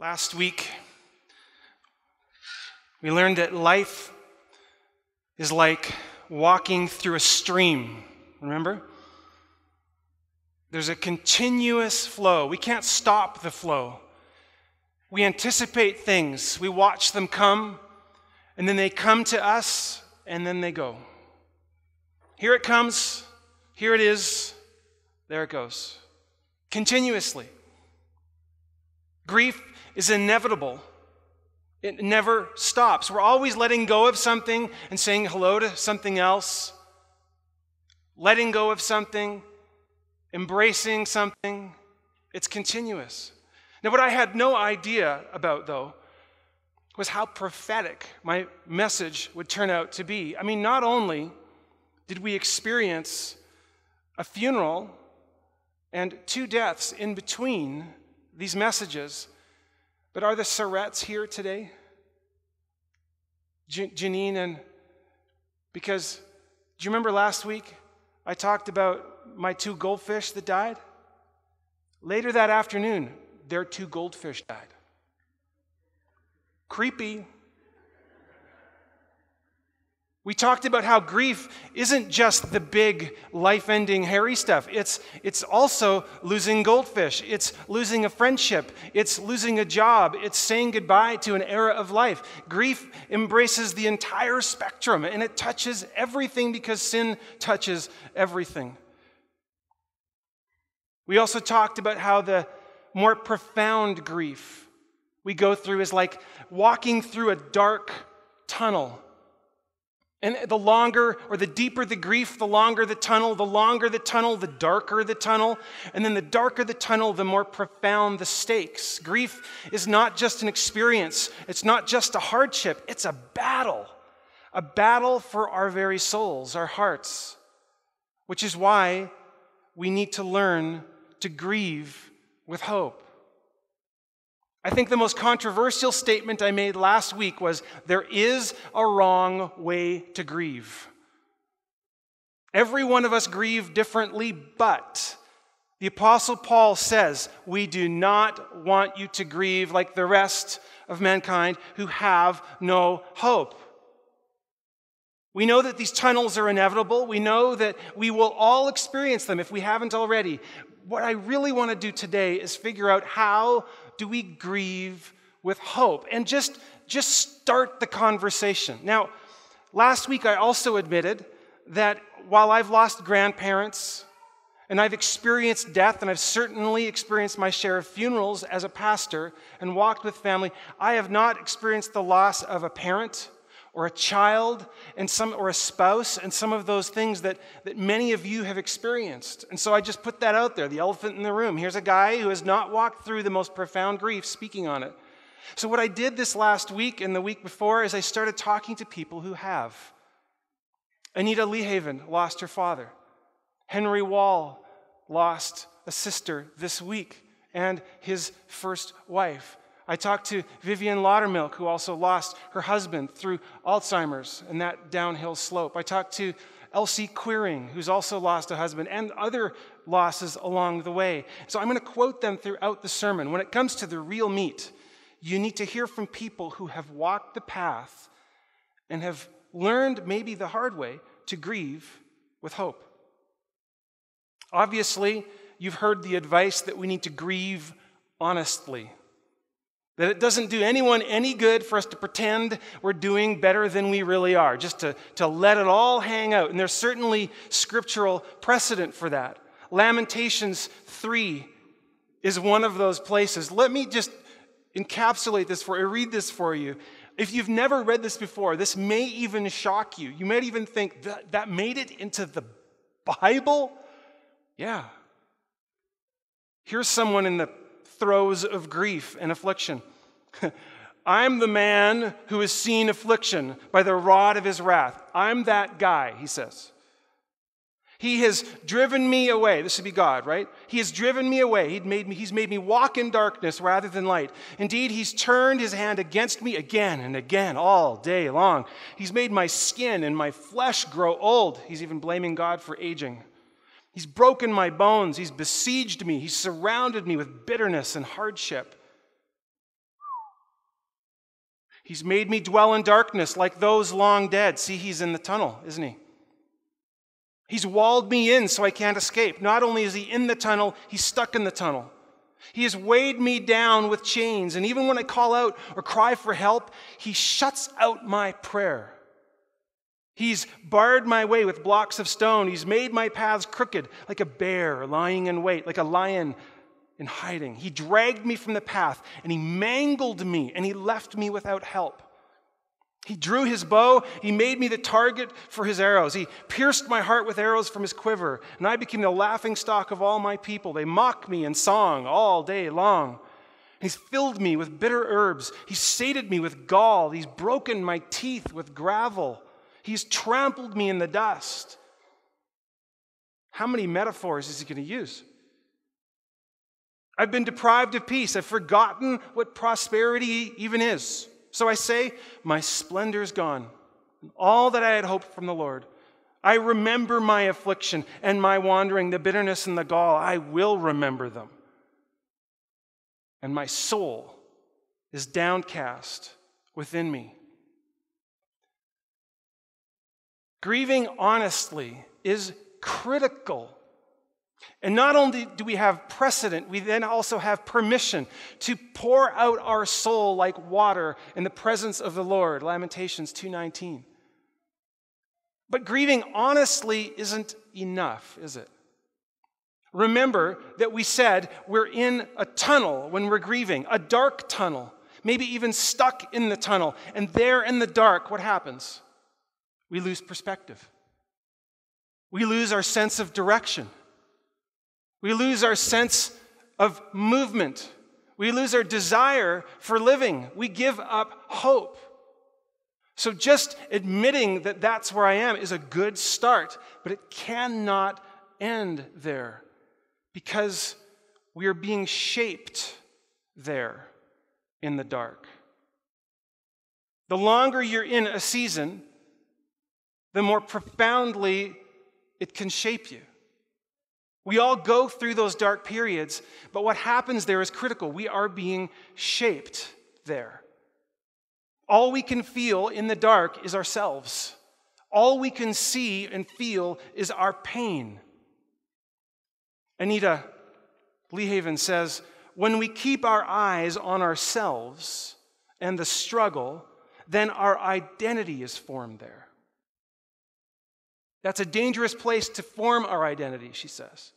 Last week, we learned that life is like walking through a stream. Remember? There's a continuous flow. We can't stop the flow. We anticipate things. We watch them come, and then they come to us, and then they go. Here it comes. Here it is. There it goes. Continuously. Grief is inevitable. It never stops. We're always letting go of something and saying hello to something else. Letting go of something, embracing something. It's continuous. Now, what I had no idea about, though, was how prophetic my message would turn out to be. I mean, not only did we experience a funeral and 2 deaths in between these messages, but are the Surretts here today? Janine and... Because, do you remember last week I talked about my 2 goldfish that died? Later that afternoon, their 2 goldfish died. Creepy. We talked about how grief isn't just the big, life-ending, hairy stuff. It's also losing goldfish. It's losing a friendship. It's losing a job. It's saying goodbye to an era of life. Grief embraces the entire spectrum, and it touches everything because sin touches everything. We also talked about how the more profound grief we go through is like walking through a dark tunnel. And the longer or the deeper the grief, the longer the tunnel, the darker the tunnel. And then the darker the tunnel, the more profound the stakes. Grief is not just an experience. It's not just a hardship. It's a battle for our very souls, our hearts, which is why we need to learn to grieve with hope. I think the most controversial statement I made last week was, there is a wrong way to grieve. Every one of us grieve differently, but the Apostle Paul says, we do not want you to grieve like the rest of mankind who have no hope. We know that these tunnels are inevitable. We know that we will all experience them if we haven't already. What I really want to do today is figure out how do we grieve with hope? And just start the conversation. Now, last week I also admitted that while I've lost grandparents and I've experienced death and I've certainly experienced my share of funerals as a pastor and walked with family, I have not experienced the loss of a parent or a child or a spouse and some of those things that many of you have experienced. And so I just put that out there, the elephant in the room. Here's a guy who has not walked through the most profound grief speaking on it. So what I did this last week and the week before is I started talking to people who have. Anita Lehaven lost her father. Henry Wall lost a sister this week and his first wife. I talked to Vivian Laudermilk, who also lost her husband through Alzheimer's and that downhill slope. I talked to Elsie Queering, who's also lost a husband, and other losses along the way. So I'm going to quote them throughout the sermon. When it comes to the real meat, you need to hear from people who have walked the path and have learned, maybe the hard way, to grieve with hope. Obviously, you've heard the advice that we need to grieve honestly. That it doesn't do anyone any good for us to pretend we're doing better than we really are, just to let it all hang out. And there's certainly scriptural precedent for that. Lamentations 3 is one of those places. Let me just encapsulate this for you, read this for you. If you've never read this before, this may even shock you. You might even think, that made it into the Bible? Yeah. Here's someone in the throes of grief and affliction. I'm the man who has seen affliction by the rod of his wrath. I'm that guy, he says. He has driven me away. This would be God, right? He has driven me away. He's made me walk in darkness rather than light. Indeed, he's turned his hand against me again and again all day long. He's made my skin and my flesh grow old. He's even blaming God for aging. He's broken my bones. He's besieged me. He's surrounded me with bitterness and hardship. He's made me dwell in darkness like those long dead. See, he's in the tunnel, isn't he? He's walled me in so I can't escape. Not only is he in the tunnel, he's stuck in the tunnel. He has weighed me down with chains, and even when I call out or cry for help, he shuts out my prayer. He's barred my way with blocks of stone. He's made my paths crooked like a bear lying in wait, like a lion in hiding. He dragged me from the path, and he mangled me, and he left me without help. He drew his bow. He made me the target for his arrows. He pierced my heart with arrows from his quiver, and I became the laughingstock of all my people. They mock me in song all day long. He's filled me with bitter herbs. He's sated me with gall. He's broken my teeth with gravel. He's trampled me in the dust. How many metaphors is he going to use? I've been deprived of peace. I've forgotten what prosperity even is. So I say, my splendor's gone, and all that I had hoped from the Lord. I remember my affliction and my wandering, the bitterness and the gall. I will remember them. And my soul is downcast within me. Grieving honestly is critical. And not only do we have precedent, we then also have permission to pour out our soul like water in the presence of the Lord, Lamentations 2:19. But grieving honestly isn't enough, is it? Remember that we said we're in a tunnel when we're grieving, a dark tunnel, maybe even stuck in the tunnel. And there in the dark, what happens? We lose perspective. We lose our sense of direction. We lose our sense of movement. We lose our desire for living. We give up hope. So just admitting that that's where I am is a good start, but it cannot end there because we are being shaped there in the dark. The longer you're in a season, the more profoundly it can shape you. We all go through those dark periods, but what happens there is critical. We are being shaped there. All we can feel in the dark is ourselves. All we can see and feel is our pain. Anita Lehaven says, when we keep our eyes on ourselves and the struggle, then our identity is formed there. That's a dangerous place to form our identity, she says.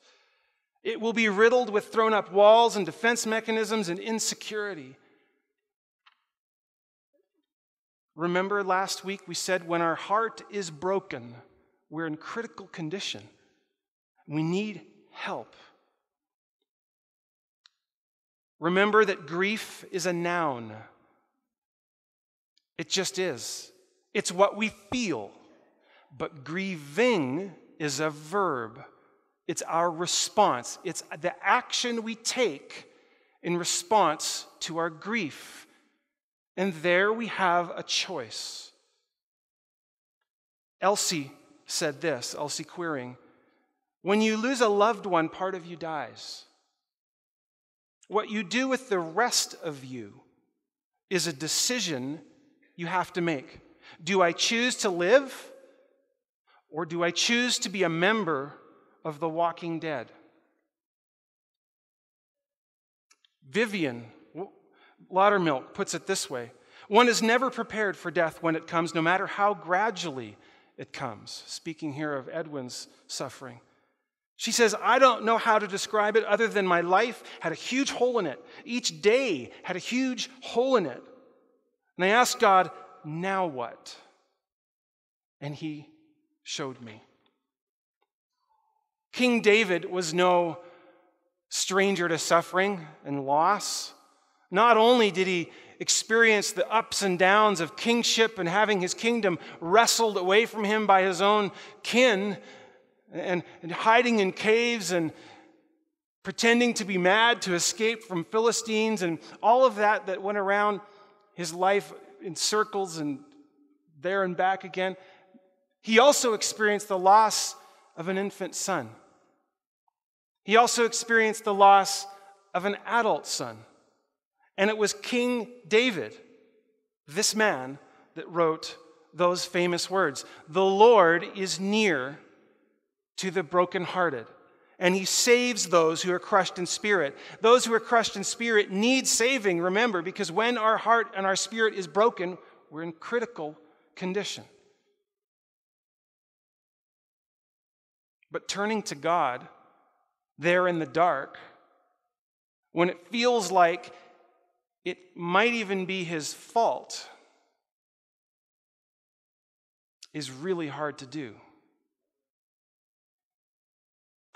It will be riddled with thrown up walls and defense mechanisms and insecurity. Remember last week we said when our heart is broken, we're in critical condition. We need help. Remember that grief is a noun. It just is. It's what we feel. But grieving is a verb. It's our response. It's the action we take in response to our grief. And there we have a choice. Elsie said this, Elsie Queering, when you lose a loved one, part of you dies. What you do with the rest of you is a decision you have to make. Do I choose to live? Or do I choose to be a member of the walking dead? Vivian Laudermilk puts it this way. One is never prepared for death when it comes, no matter how gradually it comes. Speaking here of Edwin's suffering. She says, I don't know how to describe it other than my life had a huge hole in it. Each day had a huge hole in it. And I asked God, now what? And he showed me. King David was no stranger to suffering and loss. Not only did he experience the ups and downs of kingship and having his kingdom wrestled away from him by his own kin and hiding in caves and pretending to be mad to escape from Philistines and all of that went around his life in circles and there and back again. He also experienced the loss of an infant son. He also experienced the loss of an adult son. And it was King David This man that wrote those famous words, "The Lord is near to the brokenhearted, and he saves those who are crushed in spirit." Those who are crushed in spirit need saving, remember, because when our heart and our spirit is broken, we're in critical condition. But turning to God there in the dark, when it feels like it might even be his fault, is really hard to do.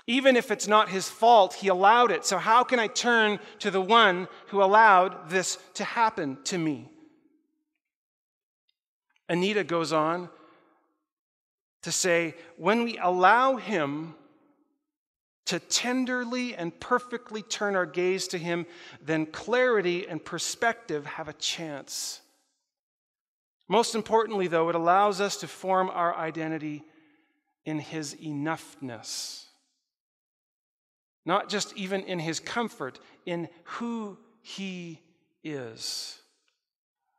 Even if it's not his fault, he allowed it. So how can I turn to the one who allowed this to happen to me? Anita goes on to say, when we allow him to tenderly and perfectly turn our gaze to him, then clarity and perspective have a chance. Most importantly, though, it allows us to form our identity in his enoughness. Not just even in his comfort, in who he is.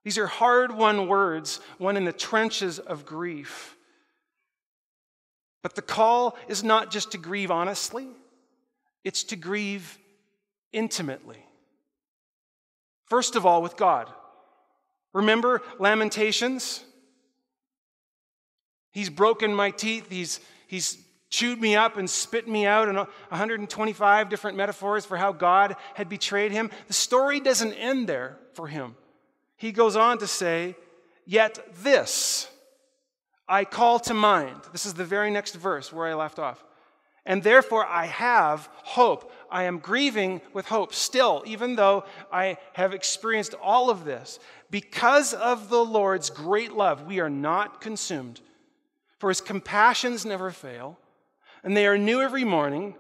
These are hard-won words, one in the trenches of grief. But the call is not just to grieve honestly, it's to grieve intimately. First of all, with God. Remember Lamentations? He's broken my teeth, he's chewed me up and spit me out, and 125 different metaphors for how God had betrayed him. The story doesn't end there for him. He goes on to say, "Yet this I call to mind." This is the very next verse where I left off. "And therefore I have hope." I am grieving with hope still, even though I have experienced all of this. "Because of the Lord's great love, we are not consumed. For his compassions never fail, and they are new every morning."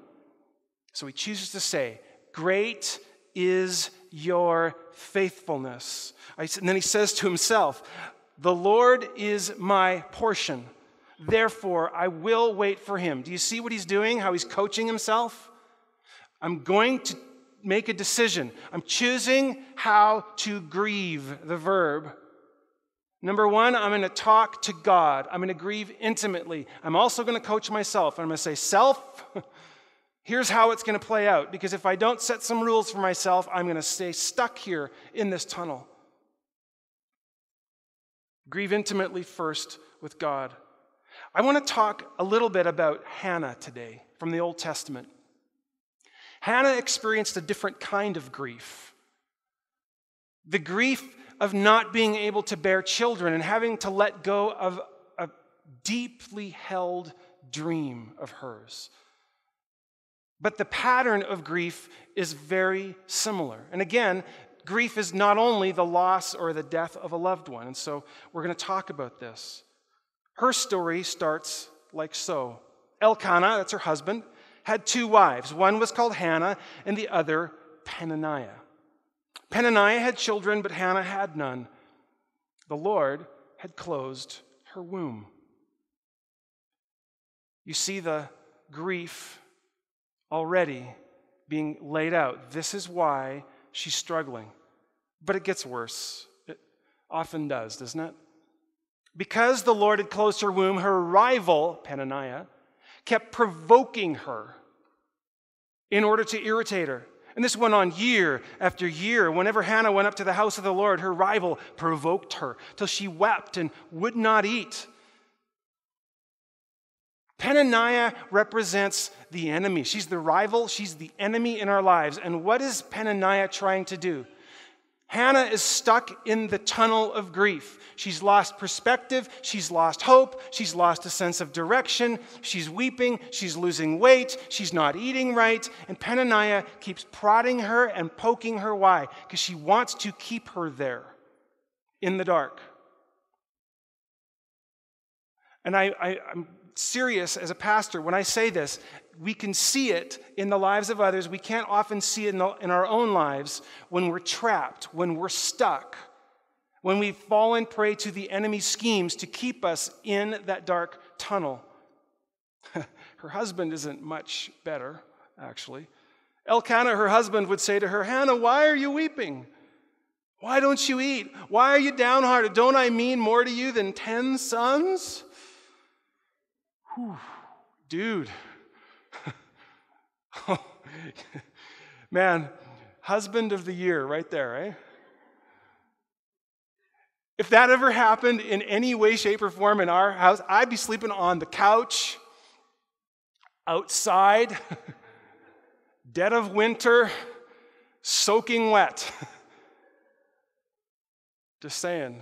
So he chooses to say, "Great is your faithfulness." And then he says to himself, "The Lord is my portion. Therefore, I will wait for him." Do you see what he's doing, how he's coaching himself? I'm going to make a decision. I'm choosing how to grieve, the verb. Number one, I'm going to talk to God. I'm going to grieve intimately. I'm also going to coach myself. I'm going to say, "Self, here's how it's going to play out." Because if I don't set some rules for myself, I'm going to stay stuck here in this tunnel. Grieve intimately first with God. I want to talk a little bit about Hannah today from the Old Testament. Hannah experienced a different kind of grief. The grief of not being able to bear children and having to let go of a deeply held dream of hers. But the pattern of grief is very similar. And again, grief is not only the loss or the death of a loved one. And so we're going to talk about this. Her story starts like so. Elkanah, that's her husband, had two wives. One was called Hannah and the other Peninnah. Peninnah had children, but Hannah had none. The Lord had closed her womb. You see the grief already being laid out. This is why she's struggling. But it gets worse. It often does, doesn't it? Because the Lord had closed her womb, her rival, Peninnah, kept provoking her in order to irritate her. And this went on year after year. Whenever Hannah went up to the house of the Lord, her rival provoked her till she wept and would not eat. Peninnah represents the enemy. She's the rival. She's the enemy in our lives. And what is Peninnah trying to do? Hannah is stuck in the tunnel of grief. She's lost perspective. She's lost hope. She's lost a sense of direction. She's weeping. She's losing weight. She's not eating right. And Peninnah keeps prodding her and poking her. Why? Because she wants to keep her there in the dark. And I'm serious as a pastor when I say this. We can see it in the lives of others. We can't often see it in our own lives when we're trapped, when we're stuck, when we've fallen prey to the enemy's schemes to keep us in that dark tunnel. Her husband isn't much better, actually. Elkanah, her husband, would say to her, "Hannah, why are you weeping? Why don't you eat? Why are you downhearted? Don't I mean more to you than 10 sons? Whew, dude. Man, husband of the year right there, right? If that ever happened in any way, shape, or form in our house, I'd be sleeping on the couch, outside, dead of winter, soaking wet. Just saying.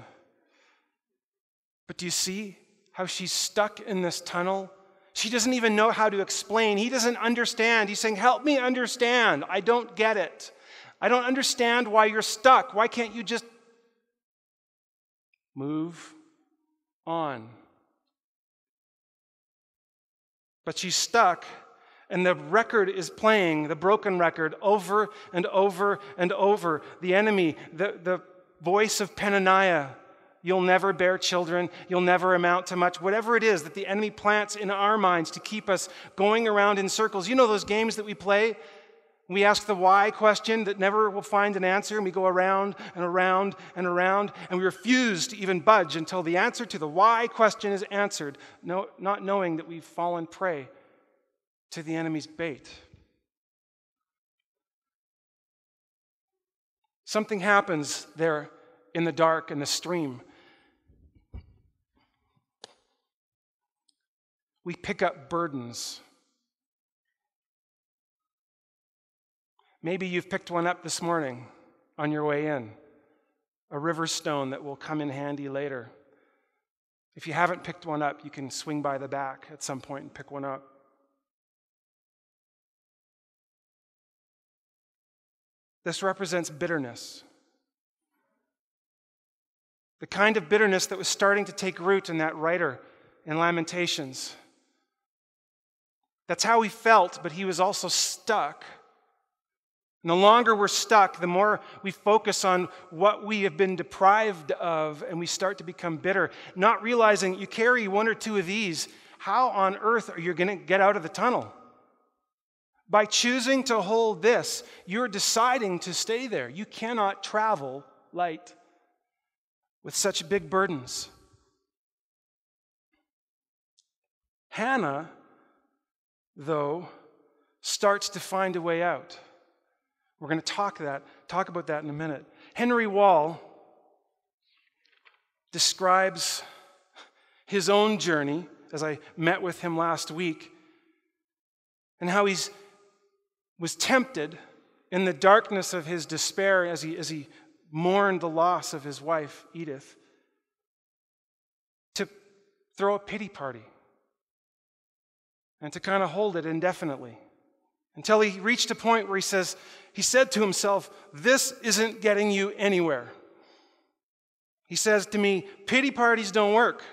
But do you see how she's stuck in this tunnel? She doesn't even know how to explain. He doesn't understand. He's saying, help me understand. I don't get it. I don't understand why you're stuck. Why can't you just move on? But she's stuck, and the record is playing, the broken record, over and over and over. The enemy, the voice of Penaniah, you'll never bear children, you'll never amount to much. Whatever it is that the enemy plants in our minds to keep us going around in circles. You know those games that we play? We ask the why question that never will find an answer, and we go around and around and around, and we refuse to even budge until the answer to the why question is answered, not knowing that we've fallen prey to the enemy's bait. Something happens there in the dark, in the stream. We pick up burdens. Maybe you've picked one up this morning on your way in, a river stone that will come in handy later. If you haven't picked one up, you can swing by the back at some point and pick one up. This represents bitterness. The kind of bitterness that was starting to take root in that writer in Lamentations. That's how he felt, but he was also stuck. And the longer we're stuck, the more we focus on what we have been deprived of, and we start to become bitter, not realizing you carry one or two of these. How on earth are you going to get out of the tunnel? By choosing to hold this, you're deciding to stay there. You cannot travel light with such big burdens. Hannah, though, starts to find a way out. We're going to talk about that in a minute. Henry Wall describes his own journey, as I met with him last week, and how he was tempted in the darkness of his despair as he mourned the loss of his wife, Edith, to throw a pity party and to kind of hold it indefinitely until he reached a point where he said to himself, this isn't getting you anywhere. He says to me, pity parties don't work.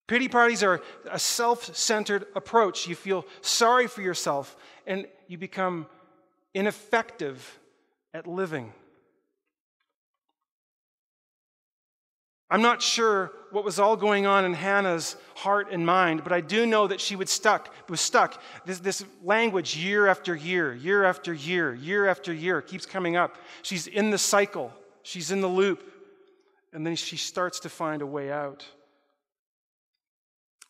Pity parties are a self-centered approach. You feel sorry for yourself and you become ineffective at living. I'm not sure what was all going on in Hannah's heart and mind, but I do know that she was stuck. This language year after year, year after year, year after year keeps coming up. She's in the cycle. She's in the loop. And then she starts to find a way out.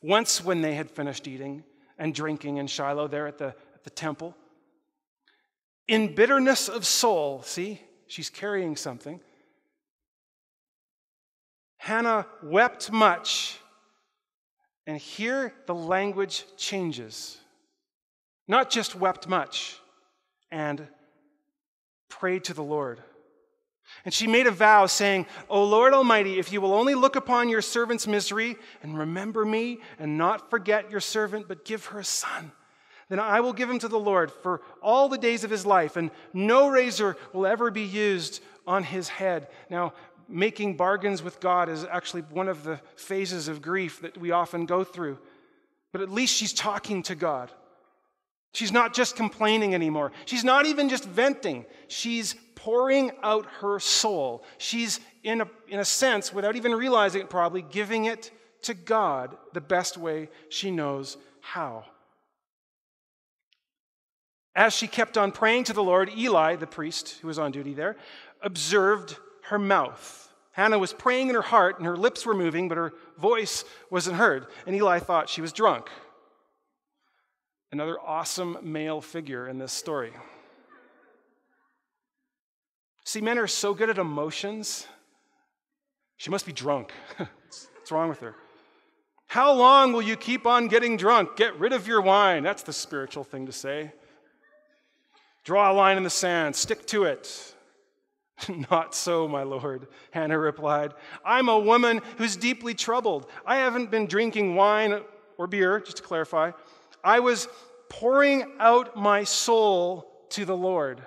Once when they had finished eating and drinking in Shiloh there at the temple, in bitterness of soul, see, she's carrying something, Hannah wept much, and here the language changes. Not just wept much, and prayed to the Lord. And she made a vow saying, O Lord Almighty, if you will only look upon your servant's misery and remember me and not forget your servant, but give her a son, then I will give him to the Lord for all the days of his life, and no razor will ever be used on his head. Now, making bargains with God is actually one of the phases of grief that we often go through. But at least she's talking to God. She's not just complaining anymore. She's not even just venting. She's pouring out her soul. She's, in a sense, without even realizing it probably, giving it to God the best way she knows how. As she kept on praying to the Lord, Eli, the priest who was on duty there, observed her mouth. Hannah was praying in her heart, and her lips were moving, but her voice wasn't heard. And Eli thought she was drunk. Another awesome male figure in this story. See, men are so good at emotions. She must be drunk. What's wrong with her? How long will you keep on getting drunk? Get rid of your wine. That's the spiritual thing to say. Draw a line in the sand. Stick to it. Not so, my lord, Hannah replied. I'm a woman who's deeply troubled. I haven't been drinking wine or beer, just to clarify. I was pouring out my soul to the Lord.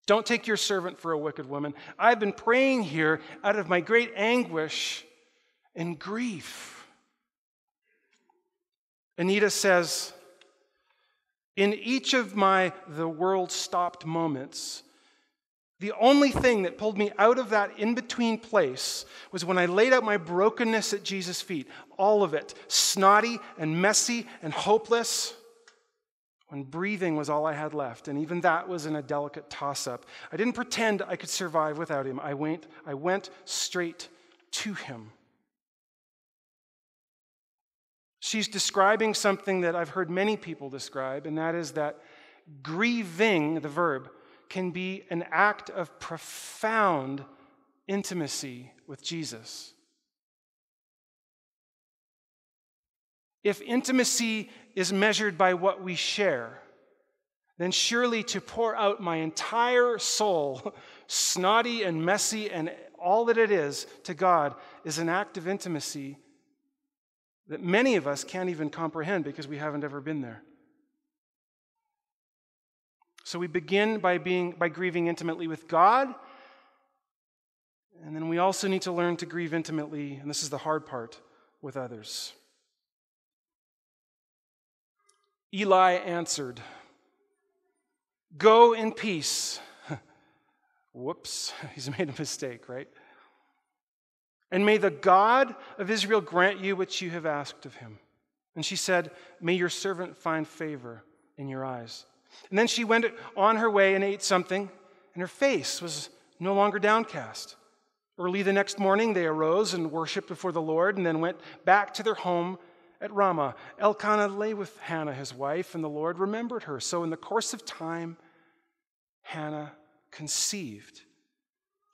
Don't take your servant for a wicked woman. I've been praying here out of my great anguish and grief. Anita says, in each of the world stopped moments, the only thing that pulled me out of that in-between place was when I laid out my brokenness at Jesus' feet. All of it, snotty and messy and hopeless, when breathing was all I had left. And even that was in a delicate toss-up. I didn't pretend I could survive without him. I went straight to him. She's describing something that I've heard many people describe, and that is that grieving, the verb, can be an act of profound intimacy with Jesus. If intimacy is measured by what we share, then surely to pour out my entire soul, snotty and messy and all that it is, to God is an act of intimacy that many of us can't even comprehend because we haven't ever been there. So we begin by grieving intimately with God, and then we also need to learn to grieve intimately, and this is the hard part, with others. Eli answered, "Go in peace." Whoops, he's made a mistake, right? "And may the God of Israel grant you what you have asked of him." And she said, "May your servant find favor in your eyes." And then she went on her way and ate something, and her face was no longer downcast. Early the next morning, they arose and worshiped before the Lord, and then went back to their home at Ramah. Elkanah lay with Hannah, his wife, and the Lord remembered her. So in the course of time, Hannah conceived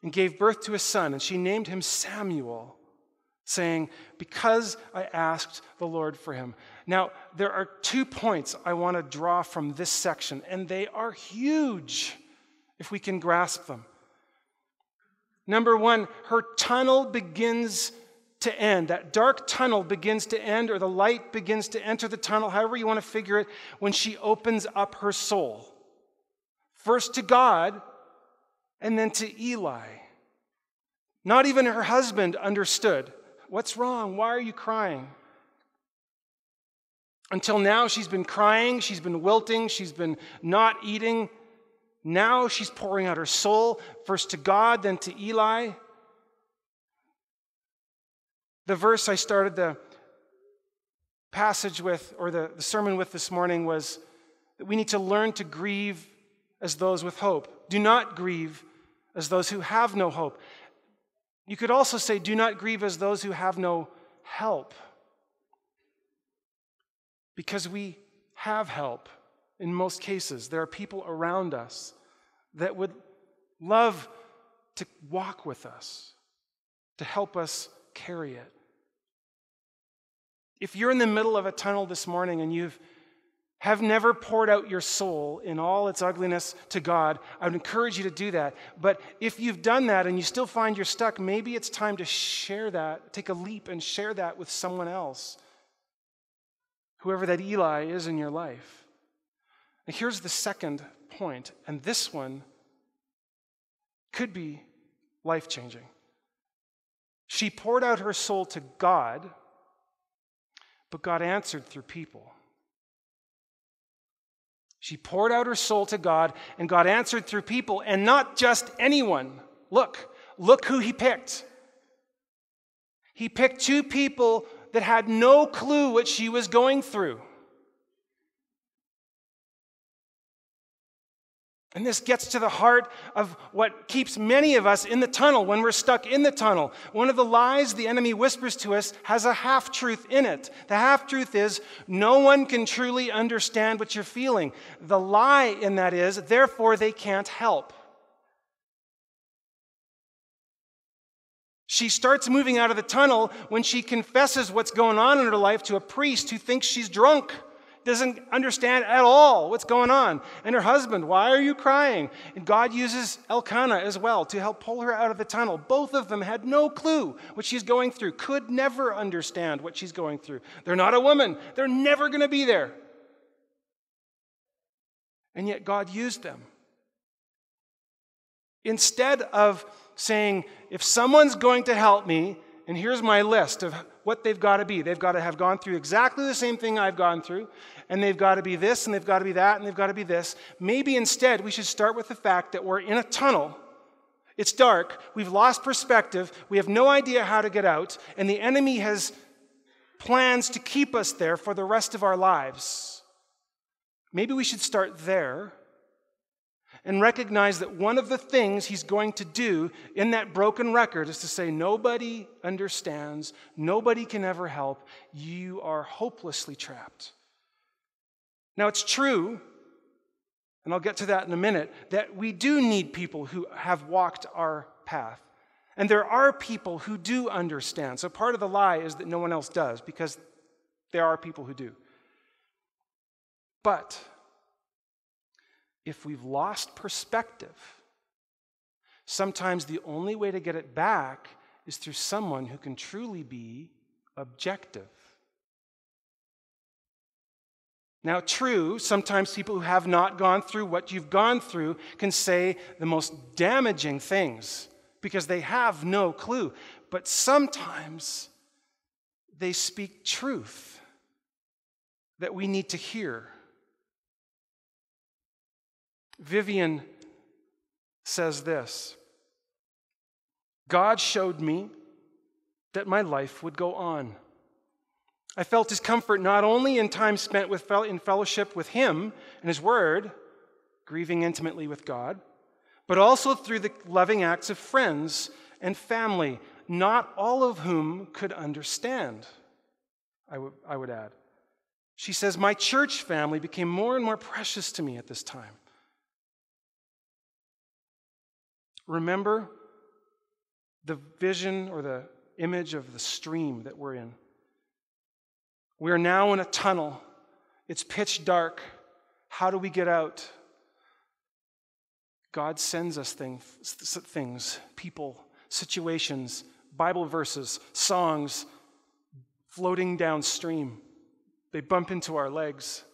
and gave birth to a son, and she named him Samuel, saying, "Because I asked the Lord for him." Now, there are 2 points I want to draw from this section, and they are huge if we can grasp them. Number 1, her tunnel begins to end. That dark tunnel begins to end, or the light begins to enter the tunnel, however you want to figure it, when she opens up her soul. First to God, and then to Eli. Not even her husband understood. What's wrong? Why are you crying? Until now, she's been crying, she's been wilting, she's been not eating. Now she's pouring out her soul, first to God, then to Eli. The verse I started the passage with, or the sermon with this morning, was that we need to learn to grieve as those with hope. Do not grieve as those who have no hope. You could also say, do not grieve as those who have no help. Because we have help in most cases. There are people around us that would love to walk with us, to help us carry it. If you're in the middle of a tunnel this morning and you have never poured out your soul in all its ugliness to God, I would encourage you to do that. But if you've done that and you still find you're stuck, maybe it's time to share that, take a leap and share that with someone else, whoever that Eli is in your life. And here's the second point, and this one could be life-changing. She poured out her soul to God, but God answered through people. She poured out her soul to God, and God answered through people, and not just anyone. Look who he picked. He picked 2 people that had no clue what she was going through. And this gets to the heart of what keeps many of us in the tunnel when we're stuck in the tunnel. One of the lies the enemy whispers to us has a half-truth in it. The half-truth is, no one can truly understand what you're feeling. The lie in that is, therefore they can't help. She starts moving out of the tunnel when she confesses what's going on in her life to a priest who thinks she's drunk. Doesn't understand at all what's going on. And her husband, why are you crying? And God uses Elkanah as well to help pull her out of the tunnel. Both of them had no clue what she's going through, could never understand what she's going through. They're not a woman. They're never going to be there. And yet God used them. Instead of saying, if someone's going to help me, and here's my list of what they've got to be. They've got to have gone through exactly the same thing I've gone through, and they've got to be this, and they've got to be that, and they've got to be this. Maybe instead we should start with the fact that we're in a tunnel. It's dark. We've lost perspective. We have no idea how to get out, and the enemy has plans to keep us there for the rest of our lives. Maybe we should start there and recognize that one of the things he's going to do in that broken record is to say, nobody understands, nobody can ever help, you are hopelessly trapped. Now, it's true, and I'll get to that in a minute, that we do need people who have walked our path. And there are people who do understand. So part of the lie is that no one else does, because there are people who do. But if we've lost perspective, sometimes the only way to get it back is through someone who can truly be objective. Now, true, sometimes people who have not gone through what you've gone through can say the most damaging things because they have no clue. But sometimes they speak truth that we need to hear. Vivian says this, God showed me that my life would go on. I felt his comfort not only in time spent in fellowship with him and his word, grieving intimately with God, but also through the loving acts of friends and family, not all of whom could understand, I would add. She says, my church family became more and more precious to me at this time. Remember the vision or the image of the stream that we're in. We are now in a tunnel. It's pitch dark. How do we get out? God sends us things, people, situations, Bible verses, songs floating downstream. They bump into our legs.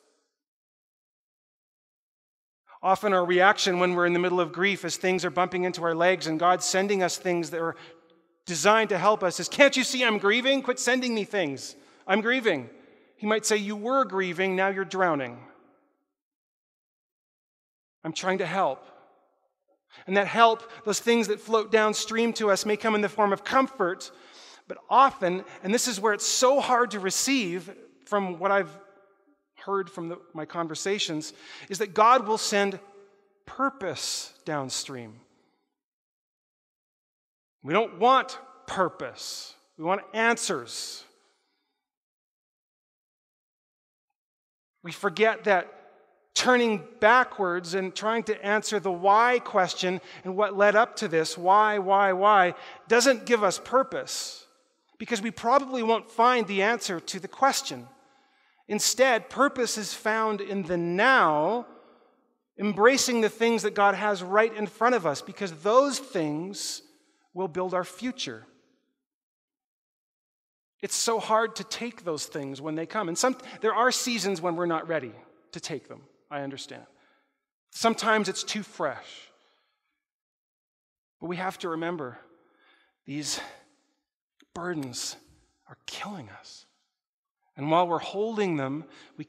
Often our reaction when we're in the middle of grief as things are bumping into our legs and God's sending us things that are designed to help us is, can't you see I'm grieving? Quit sending me things. I'm grieving. He might say, you were grieving, now you're drowning. I'm trying to help. And that help, those things that float downstream to us may come in the form of comfort, but often, and this is where it's so hard to receive from what I've heard from my conversations, is that God will send purpose downstream. We don't want purpose. We want answers. We forget that turning backwards and trying to answer the why question and what led up to this, why, doesn't give us purpose, because we probably won't find the answer to the question. Instead, purpose is found in the now, embracing the things that God has right in front of us, because those things will build our future. It's so hard to take those things when they come. And there are seasons when we're not ready to take them, I understand. Sometimes it's too fresh. But we have to remember, these burdens are killing us. And while we're holding them, we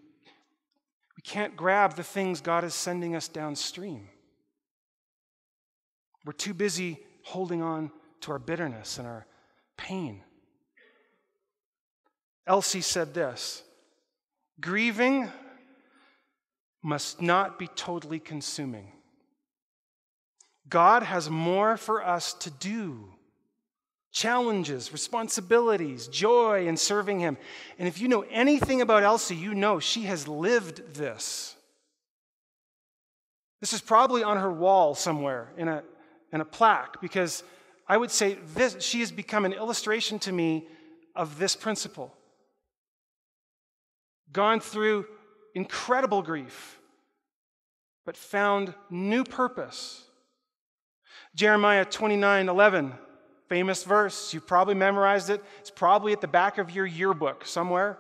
can't grab the things God is sending us downstream. We're too busy holding on to our bitterness and our pain. Elsie said this, grieving must not be totally consuming. God has more for us to do. Challenges, responsibilities, joy in serving him. And if you know anything about Elsie, you know she has lived this. This is probably on her wall somewhere in a plaque, because I would say she has become an illustration to me of this principle. Gone through incredible grief, but found new purpose. Jeremiah 29:11, famous verse. You've probably memorized it. It's probably at the back of your yearbook somewhere.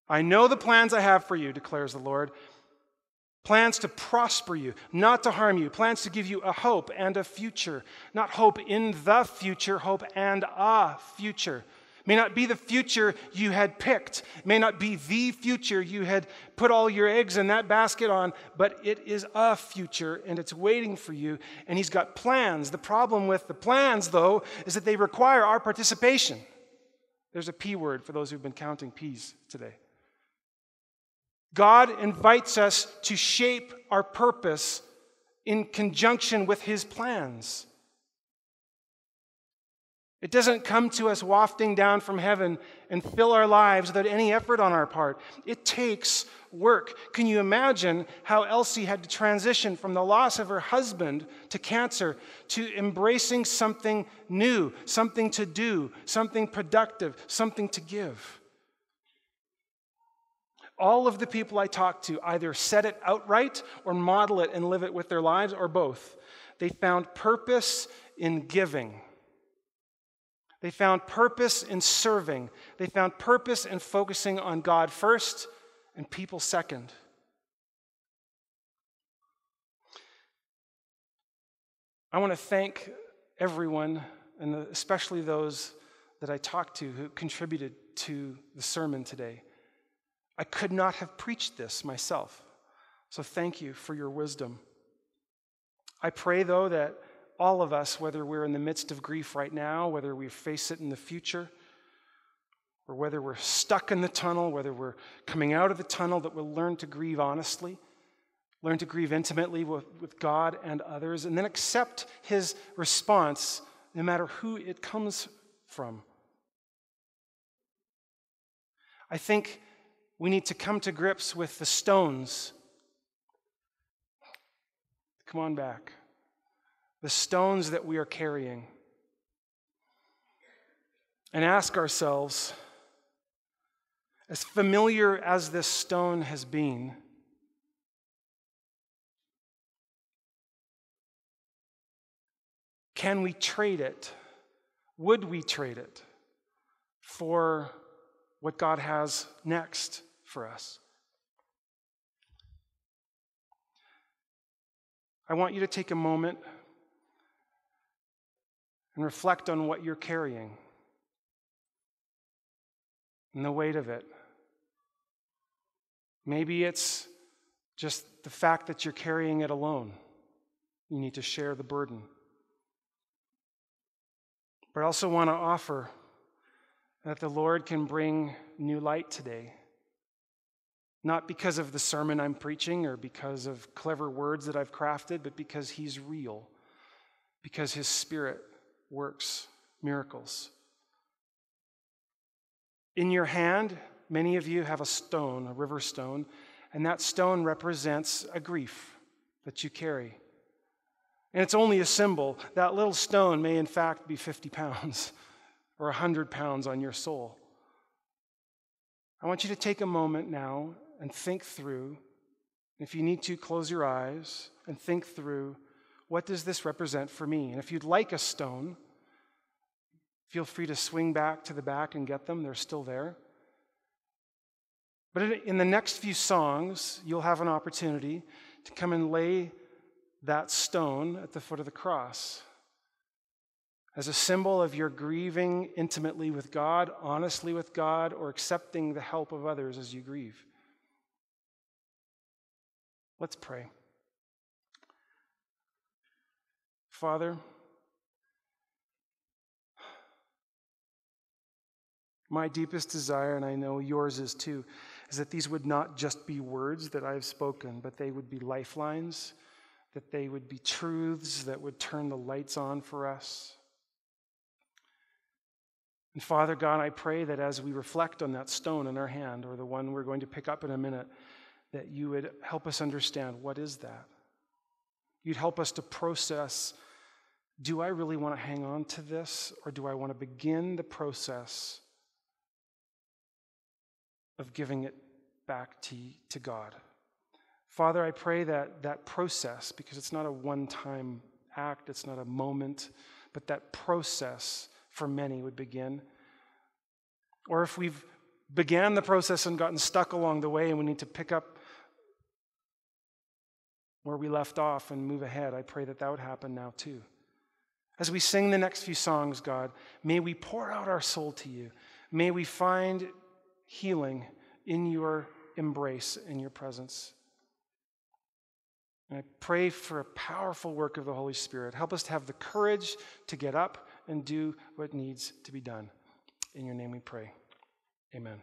I know the plans I have for you, declares the Lord. Plans to prosper you, not to harm you. Plans to give you a hope and a future. Not hope in the future, hope and a future. May not be the future you had picked. May not be the future you had put all your eggs in that basket on, but it is a future, and it's waiting for you, and he's got plans. The problem with the plans, though, is that they require our participation. There's a P word for those who've been counting P's today. God invites us to shape our purpose in conjunction with his plans. It doesn't come to us wafting down from heaven and fill our lives without any effort on our part. It takes work. Can you imagine how Elsie had to transition from the loss of her husband to cancer to embracing something new, something to do, something productive, something to give? All of the people I talk to either said it outright or model it and live it with their lives, or both. They found purpose in giving. They found purpose in serving. They found purpose in focusing on God first and people second. I want to thank everyone, and especially those that I talked to who contributed to the sermon today. I could not have preached this myself, so thank you for your wisdom. I pray, though, that all of us, whether we're in the midst of grief right now, whether we face it in the future, or whether we're stuck in the tunnel, whether we're coming out of the tunnel, that we'll learn to grieve honestly, learn to grieve intimately with God and others, and then accept his response no matter who it comes from. I think we need to come to grips with the stones. Come on back. The stones that we are carrying. And ask ourselves, as familiar as this stone has been, can we trade it? Would we trade it for what God has next for us? I want you to take a moment and reflect on what you're carrying and the weight of it. Maybe it's just the fact that you're carrying it alone. You need to share the burden. But I also want to offer that the Lord can bring new light today. Not because of the sermon I'm preaching or because of clever words that I've crafted, but because he's real. Because his Spirit works miracles. In your hand, many of you have a stone, a river stone, and that stone represents a grief that you carry. And it's only a symbol. That little stone may in fact be 50 pounds or 100 pounds on your soul. I want you to take a moment now and think through. If you need to, close your eyes and think through, what does this represent for me? And if you'd like a stone, feel free to swing back to the back and get them. They're still there. But in the next few songs, you'll have an opportunity to come and lay that stone at the foot of the cross as a symbol of your grieving intimately with God, honestly with God, or accepting the help of others as you grieve. Let's pray. Father, my deepest desire, and I know yours is too, is that these would not just be words that I've spoken, but they would be lifelines. that they would be truths that would turn the lights on for us. And Father God, I pray that as we reflect on that stone in our hand, or the one we're going to pick up in a minute, that you would help us understand, what is that? You'd help us to process, do I really want to hang on to this, or do I want to begin the process of giving it back to God? Father, I pray that that process, because it's not a one-time act, it's not a moment, but that process for many would begin. Or if we've began the process and gotten stuck along the way and we need to pick up where we left off and move ahead, I pray that that would happen now too. As we sing the next few songs, God, may we pour out our soul to you. May we find healing in your embrace, in your presence. And I pray for a powerful work of the Holy Spirit. Help us to have the courage to get up and do what needs to be done. In your name we pray. Amen.